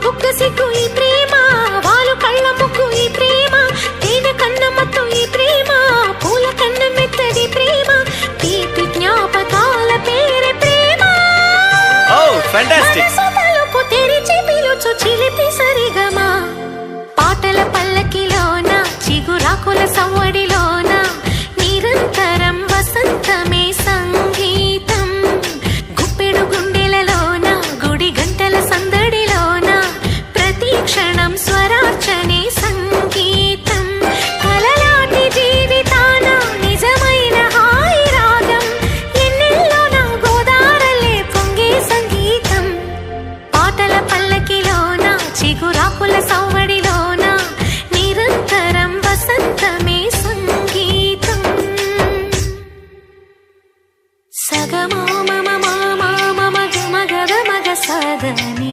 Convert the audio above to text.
బుగ్గ సిగ్గు ఈ ప్రేమ, వాలు కళ్ళ ముక్కు ఈ ప్రేమ, తేనె కన్నమ్మతో ఈ ప్రేమ, పూల కన్న మెత్తడి ప్రేమ, తీపి జ్ఞాపకాల పేరే ప్రేమ. మనసు తెరిచి పిలుచు చిలిపి సరిగమా, పాటల పల్లకిలోన చిగురాకుల సవ్వడిలోన నిరంతరం వసంతమే సంగీతం. గుప్పెడు గుండెలలోన గుడి గంటల సందడిలోన ప్రతి క్షణం స్వరార్చనే సంగీతం. కలలాంటి జీవితాన నిజమైన హాయి రాగం, ఎన్నెల్లోన గోదారలే పొంగే సంగీతం. పాటల పల్లకిలోన చిగురాకుల